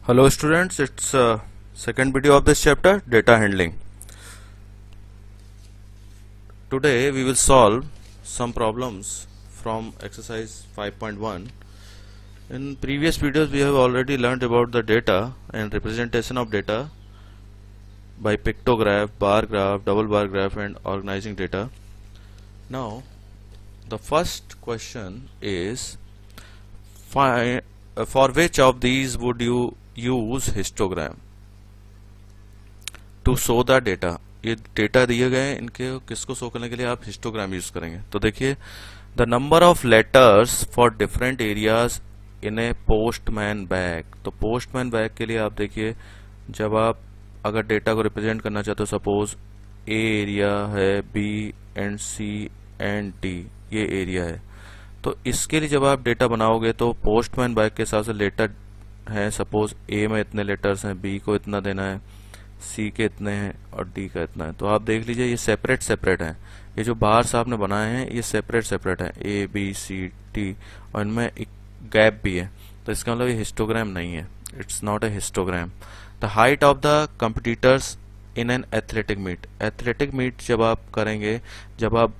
Hello students, it's second video of this chapter, data handling. Today we will solve some problems from exercise 5.1. In previous videos we have already learned about the data and representation of data by pictograph, bar graph, double bar graph and organizing data. Now the first question is for which of these would you use histogram to show the data. ये data दिए गए हैं, इनके किसको show करने के लिए आप हिस्टोग्राम यूज करेंगे। तो देखिए, the number of letters for different areas in A postman bag. तो पोस्टमैन बैग के लिए आप देखिए, जब आप अगर डेटा को रिप्रेजेंट करना चाहते हो, सपोज ए एरिया है, B and C and D ये एरिया है, तो इसके लिए जब आप डेटा बनाओगे तो पोस्टमैन बैग के हिसाब से लेटर है, सपोज ए में इतने लेटर्स हैं, बी को इतना देना है, सी के इतने हैं और डी का इतना है। तो आप देख लीजिए ये सेपरेट सेपरेट हैं, ये जो बार्स आपने बनाए हैं ये सेपरेट सेपरेट हैं, ए बी सी डी, और इनमें एक गैप भी है। तो इसका मतलब ये हिस्टोग्राम नहीं है, it's not a histogram. The height of the competitors in an athletic meet. Athletic meet जब आप करेंगे, जब आप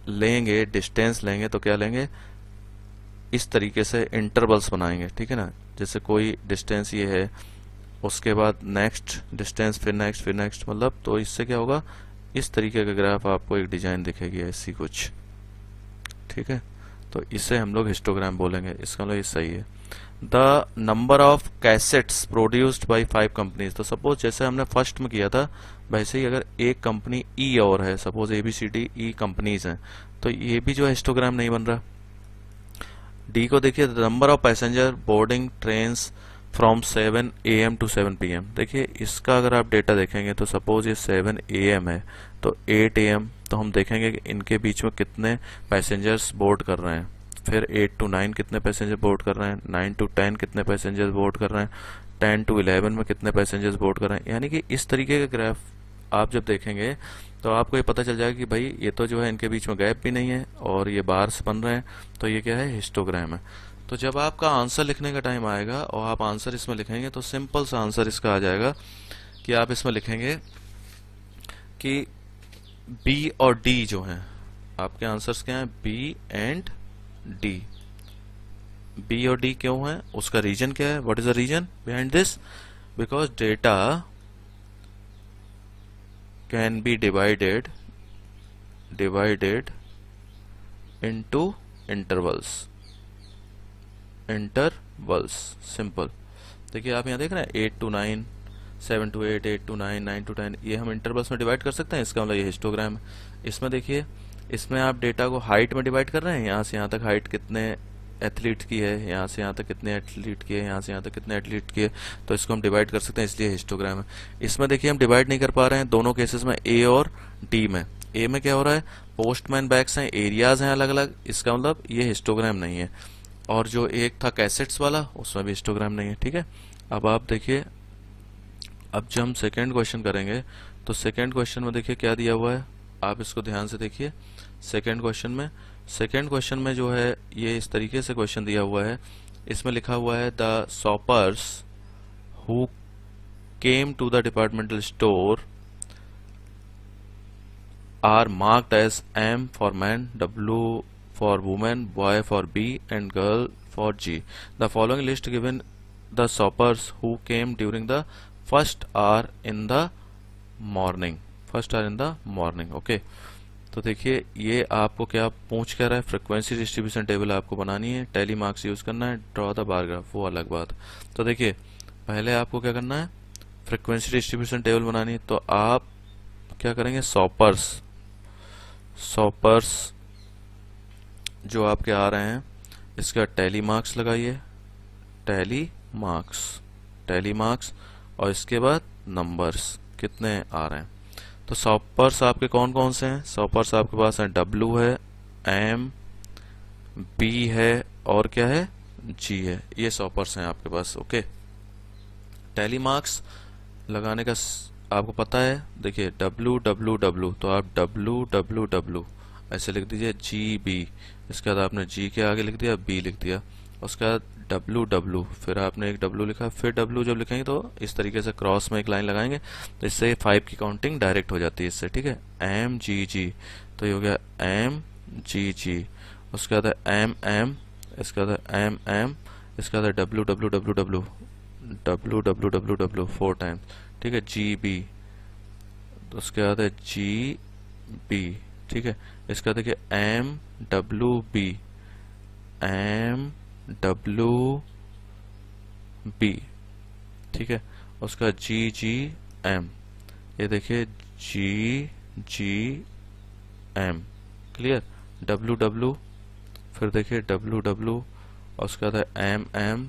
लेंगे डिस्टेंस लेंगे तो क्या लेंगे, इस तरीके से इंटरवल्स बनाएंगे, ठीक है ना। जैसे कोई डिस्टेंस ये है, उसके बाद नेक्स्ट डिस्टेंस, फिर नेक्स्ट, फिर नेक्स्ट, मतलब तो इससे क्या होगा, इस तरीके का ग्राफ आपको एक डिजाइन दिखेगी ऐसी कुछ, ठीक है। तो इसे हम लोग हिस्टोग्राम बोलेंगे, इसका मतलब ये सही है। The number of cassettes produced by 5 companies. तो सपोज जैसे हमने फर्स्ट में किया था वैसे ही अगर एक कंपनी ई और है, सपोज ABCD ई कंपनीज हैं, तो ये भी जो है हिस्टोग्राम नहीं बन रहा। डी को देखिए, the number of passenger boarding trains from 7 AM to 7 PM। देखिए इसका अगर आप डेटा देखेंगे तो सपोज ये 7 AM है तो 8 AM, तो हम देखेंगे कि इनके बीच में कितने पैसेंजर्स बोर्ड कर रहे हैं, फिर 8 to 9 कितने पैसेंजर बोर्ड कर रहे हैं, 9 to 10 कितने पैसेंजर्स बोर्ड कर रहे हैं, 10 to 11 में कितने पैसेंजर्स बोर्ड कर रहे हैं। यानी कि इस तरीके का ग्राफ आप जब देखेंगे तो आपको ये पता चल जाएगा कि भाई ये तो जो है इनके बीच में गैप भी नहीं है और ये बार्स बन रहे हैं, तो ये क्या है, हिस्टोग्राम है। तो जब आपका आंसर लिखने का टाइम आएगा और आप आंसर इसमें लिखेंगे तो सिंपल सा आंसर इसका आ जाएगा कि आप इसमें लिखेंगे कि बी और डी जो हैं, आपके आंसर्स क्या हैं, बी एंड डी। बी और डी क्यों है, उसका रीजन क्या है, what is the reason behind this, because data can be divided into intervals. Intervals simple. देखिए आप यहाँ देख रहे हैं 8 to 9, 7 to 8, 8 to 9, 9 to 10, ये हम इंटरवल्स में डिवाइड कर सकते हैं। इसका मतलब ये हिस्टोग्राम है। इसमें देखिए, इसमें आप डेटा को हाइट में डिवाइड कर रहे हैं, यहाँ से यहाँ तक हाइट कितने एथलीट की है, यहाँ से यहाँ तक कितने एथलीट की है, यहाँ से यहाँ तक कितने एथलीट की है, तो इसको हम डिवाइड कर सकते हैं, इसलिए हिस्टोग्राम है। इसमें देखिए हम डिवाइड नहीं कर पा रहे हैं दोनों केसेस में, ए और डी में। ए में क्या हो रहा है, पोस्टमैन बैग्स हैं, एरियाज हैं अलग अलग, इसका मतलब ये हिस्टोग्राम नहीं है। और जो एक था कैसेट्स वाला, उसमें भी हिस्टोग्राम नहीं है, ठीक है। अब आप देखिए, अब जब हम सेकेंड क्वेश्चन करेंगे तो सेकेंड क्वेश्चन में देखिए क्या दिया हुआ है, आप इसको ध्यान से देखिए। सेकेंड क्वेश्चन में जो है ये इस तरीके से क्वेश्चन दिया हुआ है, इसमें लिखा हुआ है the shoppers who came to the departmental store are marked as M for man, W for woman, boy for B and girl for G. The following list given the shoppers who came during the first hour in the morning. Okay. तो देखिए ये आपको क्या पूछ क्या रहा है, frequency distribution table आपको बनानी है, टैली मार्क्स यूज करना है, ड्रॉ द बार ग्राफ वो अलग बात। तो देखिए पहले आपको क्या करना है, फ्रीक्वेंसी डिस्ट्रीब्यूशन टेबल बनानी है। तो आप क्या करेंगे, शॉपर्स जो आपके आ रहे हैं इसका टैली मार्क्स लगाइए, टैली मार्क्स, और इसके बाद नंबर्स कितने आ रहे हैं। तो शॉपर्स आपके कौन कौन से हैं, शॉपर्स आपके पास हैं, W है, M, B है और क्या है, G है, ये शॉपर्स हैं आपके पास। ओके, टैली मार्क्स लगाने का आपको पता है, देखिए W तो आप W ऐसे लिख दीजिए, GB, इसके बाद आपने G के आगे लिख दिया, B लिख दिया, उसके बाद डब्लू डब्लू, फिर आपने एक डब्लू लिखा, फिर डब्लू जब लिखेंगे तो इस तरीके से क्रॉस में एक लाइन लगाएंगे तो इससे 5 की काउंटिंग डायरेक्ट हो जाती है इससे, ठीक है। एम जी जी, तो ये हो गया एम जी जी, उसके बाद एम एम, इसके बाद एम एम, इसके बाद W W W W W W W W 4 times, ठीक है। जी बी, उसके बाद है जी बी, ठीक है। इसका देखिए M W B, M W B, ठीक है। उसका जी जी एम, ये देखिए G G M, clear. W W, फिर देखिए डब्लू डब्लू, और उसका था एम एम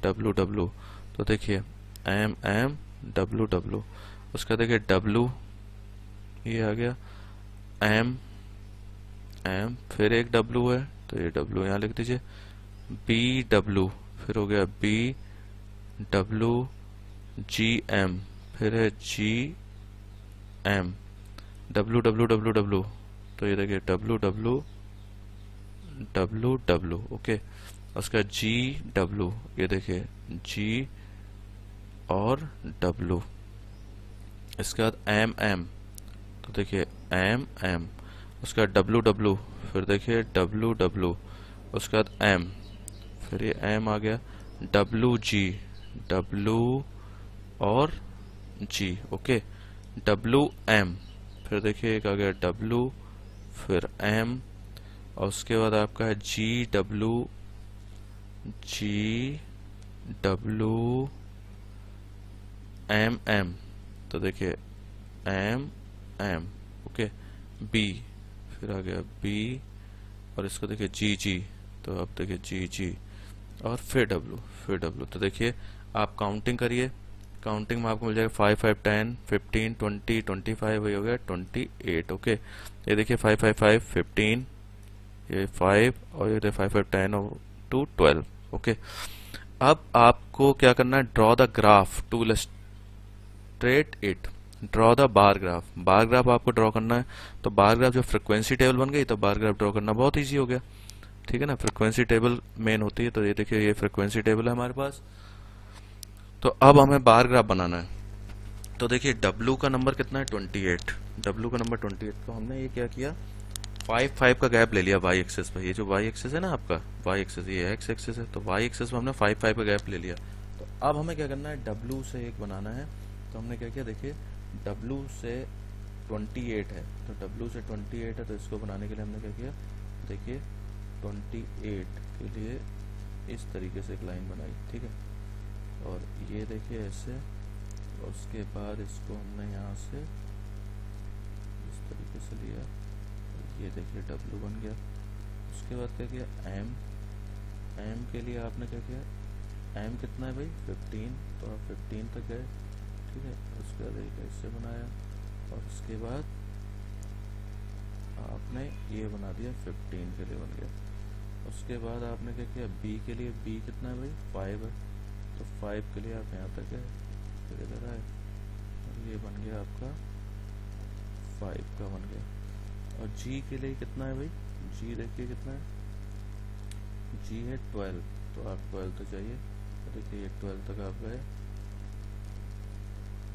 डब्लू डब्लू, तो देखिए एम एम डब्लू डब्लू, उसका देखिए डब्लू, ये आ गया एम एम, फिर एक डब्लू है तो ये डब्लू यहाँ लिख दीजिए, बी डब्लू, फिर हो गया बी डब्लू जी एम, फिर है G M, W W W W, तो ये देखिए W W W W, okay. उसका जी डब्लू, ये देखिए जी और डब्लू, इसके बाद एम एम, तो देखिए एम एम, उसका डब्लू डब्लू, फिर देखिए डब्लू डब्लू, उसके बाद एम, फिर ये एम आ गया, डब्लू जी, डब्लू और जी, ओके। डब्लू एम, फिर देखिए एक आ गया डब्लू, फिर एम, और उसके बाद आपका है जी डब्लू, जी डब्लू एम एम, तो देखिए एम एम, ओके। बी, फिर आ गया बी, और इसको देखिए जी जी, तो अब देखिए जी जी, और फिर डब्लू, फिर डब्लू, तो देखिए आप काउंटिंग करिए, काउंटिंग में आपको मिल जाएगा 5 5 10 15 20 25, वही हो गया 28, ओके। ये देखिए 5 5 5 15, ये 5, और ये 5 5 10 और 2 12, ओके। अब आपको क्या करना है, draw the graph to illustrate it, draw the bar graph, bar graph आपको ड्रॉ करना है। तो बार ग्राफ जो फ्रीक्वेंसी टेबल बन गई तो बार ग्राफ ड्रॉ करना बहुत इजी हो गया, ठीक है ना। फ्रीक्वेंसी टेबल मेन होती है, तो ये देखिए ये फ्रीक्वेंसी टेबल है हमारे पास। तो अब हमें बार ग्राफ बनाना है, तो देखिए डब्लू का नंबर कितना है 28, डब्लू का नंबर 28, तो हमने ये क्या किया 5 5 का गैप ले लिया वाई एक्सेस पे, ये जो वाई एक्सेस है ना आपका वाई एक्सेस, ये एक्स एक्सेस है, तो वाई एक्सेस पे हमने 5 5 का गैप ले लिया। तो अब हमें क्या करना है, डब्लू से एक बनाना है, तो हमने क्या किया, देखिए डब्लू से 28 है, तो डब्लू से 28 है, तो इसको बनाने के लिए हमने क्या किया, देखिए 28 के लिए इस तरीके से एक लाइन बनाई, ठीक है। और ये देखिए ऐसे, उसके बाद इसको हमने यहाँ से इस तरीके से लिया, ये देखिए डब्लू बन गया। उसके बाद क्या किया, एम, एम के लिए आपने क्या किया, एम कितना है भाई 15, तो आप 15 तक गए, ठीक है। उसके बाद एक ऐसे बनाया, और उसके बाद आपने ये बना दिया 15 के लिए बन गया। उसके बाद आपने क्या किया, बी के लिए, बी कितना है भाई 5 है, तो 5 के लिए आप यहाँ तक गए, फिर इधर आए, और ये बन गया आपका 5 का बन गया। और जी के लिए कितना है भाई, जी देखिए कितना है, जी है 12, तो आप 12 तक जाइए, तो देखिए ये 12 तक आप गए,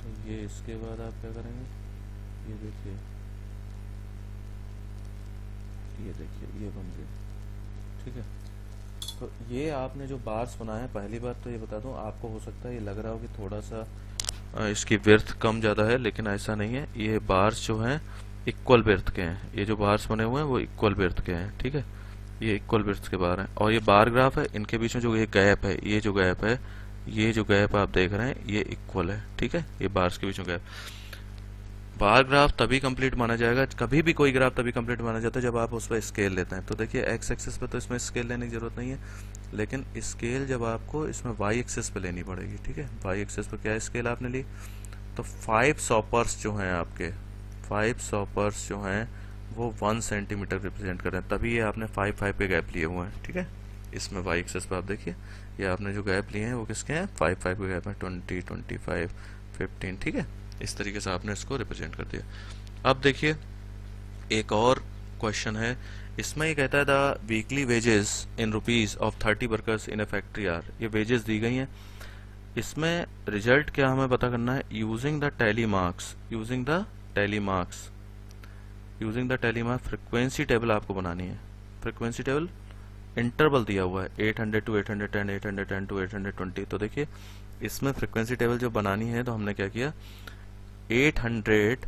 तो ये इसके बाद आप क्या करेंगे, ये देखिए, ये देखिए ये बन गया, ठीक है। तो ये आपने जो बार्स बनाए हैं, पहली बात तो ये बता दूं आपको, हो सकता है ये लग रहा हो कि थोड़ा सा इसकी विड्थ कम ज़्यादा है, लेकिन ऐसा नहीं है, ये बार्स जो हैं इक्वल विड्थ के हैं, ये जो बार्स बने हुए हैं वो इक्वल विड्थ के हैं, ठीक है। ये इक्वल विड्थ के बार हैं, और ये बार ग्राफ है, इनके बीच में जो ये गैप है, ये जो गैप है, ये जो गैप आप देख रहे हैं ये इक्वल है, ठीक है। ये बार्स के बीच में गैप, बार ग्राफ तभी कंप्लीट माना जाएगा, कभी भी कोई ग्राफ तभी कंप्लीट माना जाता है जब आप उस पर स्केल लेते हैं। तो देखिए एक्स एक्सिस पे तो इसमें स्केल लेने की जरूरत नहीं है, लेकिन स्केल जब आपको इसमें वाई एक्सिस पे लेनी पड़ेगी, ठीक है। वाई एक्सिस पे क्या स्केल आपने ली, तो 5 सॉपर्स जो हैं आपके, 5 सॉपर्स जो हैं वो 1 सेंटीमीटर रिप्रेजेंट कर रहे हैं, तभी ये आपने 5 5 के गैप लिए हुए हैं, ठीक है। इसमें वाई एक्सिस पे आप देखिए ये आपने जो गैप लिए हैं वो किसके हैं, 5 5 के गैप हैं, 20 25 15, ठीक है। इस तरीके से आपने इसको रिप्रेजेंट कर दिया। अब देखिए एक और क्वेश्चन है, इसमें ये कहता है the weekly wages in rupees of 30 workers in a factory are, ये वेजेस दी गई हैं। इसमें रिजल्ट क्या हमें पता करना है, using the tally marks, using the tally marks, using the tally marks frequency table आपको बनानी है। फ्रीक्वेंसी टेबल इंटरवल दिया हुआ है 800 टू 810, 810 टू 820। तो देखिए इसमें फ्रीक्वेंसी टेबल जो बनानी है तो हमने क्या किया, 800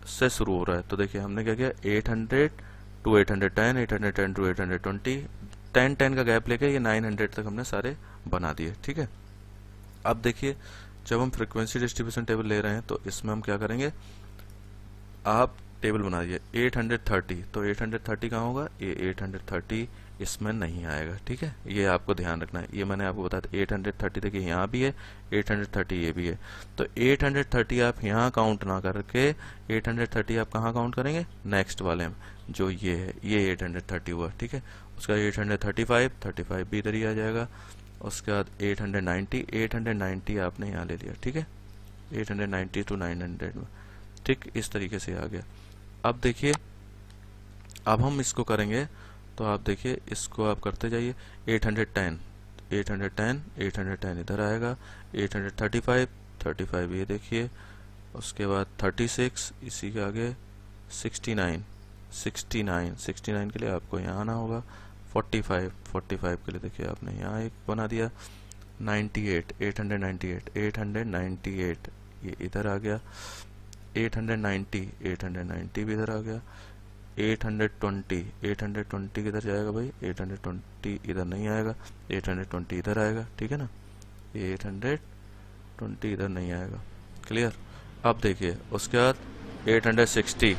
से शुरू हो रहा है। तो देखिए हमने क्या किया, 800 टू 810, 810 टू 820, 10 का गैप लेके ये 900 तक हमने सारे बना दिए। ठीक है, अब देखिए जब हम फ्रीक्वेंसी डिस्ट्रीब्यूशन टेबल ले रहे हैं तो इसमें हम क्या करेंगे, आप टेबल बना दिए 830, तो 830 कहाँ होगा, ये 830 इसमें नहीं आएगा। ठीक है, ये आपको ध्यान रखना है, ये मैंने आपको बताया 830 देखिए यहाँ भी है, 830 ये भी है। तो 830 आप यहाँ काउंट ना करके 830 आप कहाँ काउंट करेंगे, नेक्स्ट वाले में जो ये है, ये 830 हुआ। ठीक है, उसका 835 भी इधर ही आ जाएगा। उसके बाद 890 आपने यहाँ ले लिया। ठीक है, 890 टू 900 में, ठीक इस तरीके से आ गया। अब देखिए अब हम इसको करेंगे, तो आप देखिए इसको आप करते जाइए, 810 इधर आएगा, 835 ये देखिए, उसके बाद 36, इसी के आगे 69 के लिए आपको यहाँ आना होगा, 45 के लिए देखिए आपने यहाँ एक बना दिया, 898 ये इधर आ गया, 890 भी इधर आ गया, 820 किधर जाएगा भाई, 820 इधर नहीं आएगा, 820 इधर आएगा। ठीक है ना, ये 820 इधर नहीं आएगा। क्लियर, अब देखिए उसके बाद 860,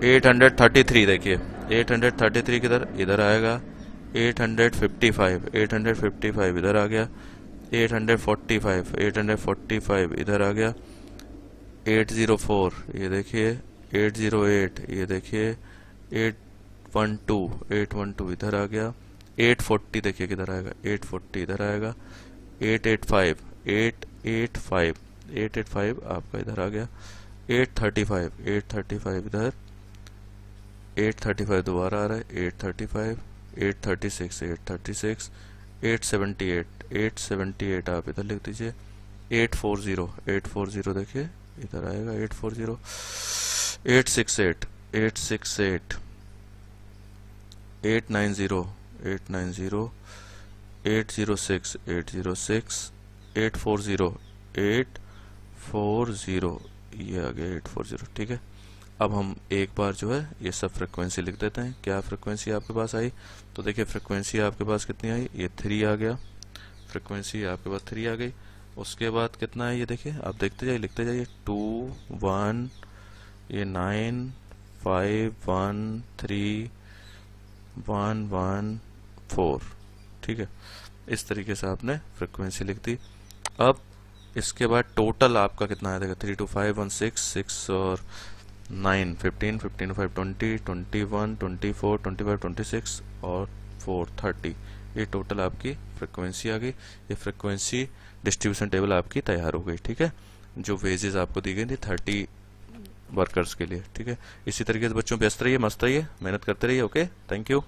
833 देखिए, 833 किधर, इधर आएगा, 855 इधर आ गया, 845 इधर आ गया, 804 ये देखिए, 808 ये देखिए, 812 इधर आ गया, 840 देखिए किधर आएगा, 840 इधर आएगा, 885 आपका इधर आ गया, 835 इधर, 835 दोबारा आ रहा है, 835, 836, 878 आप इधर लिख दीजिए, 840 देखिए इधर आएगा, 840, 868, 890, 806, 840 ये आ गया 840। ठीक है, अब हम एक बार जो है ये सब फ्रिक्वेंसी लिख देते हैं। क्या फ्रिक्वेंसी आपके पास आई, तो देखिए फ्रिक्वेंसी आपके पास कितनी आई, ये 3 आ गया, फ्रिक्वेंसी आपके पास 3 आ गई। उसके बाद कितना है ये देखिए, आप देखते जाइए लिखते जाइए, 2 1 ये 9 5 1 3 1 1 4। ठीक है, इस तरीके से आपने फ्रिक्वेंसी लिख दी। अब इसके बाद टोटल आपका कितना है, देखिए 3 2 5 1 6 और 9 15 15 5 20 21 24 25 26 और 4 30, ये टोटल आपकी फ्रिक्वेंसी आ गई। ये फ्रिक्वेंसी डिस्ट्रीब्यूशन टेबल आपकी तैयार हो गई। ठीक है, जो वेजेस आपको दी गई थी 30 वर्कर्स के लिए। ठीक है, इसी तरीके से बच्चों व्यस्त रहिए, मस्त रहिए, मेहनत करते रहिए। Okay, thank you.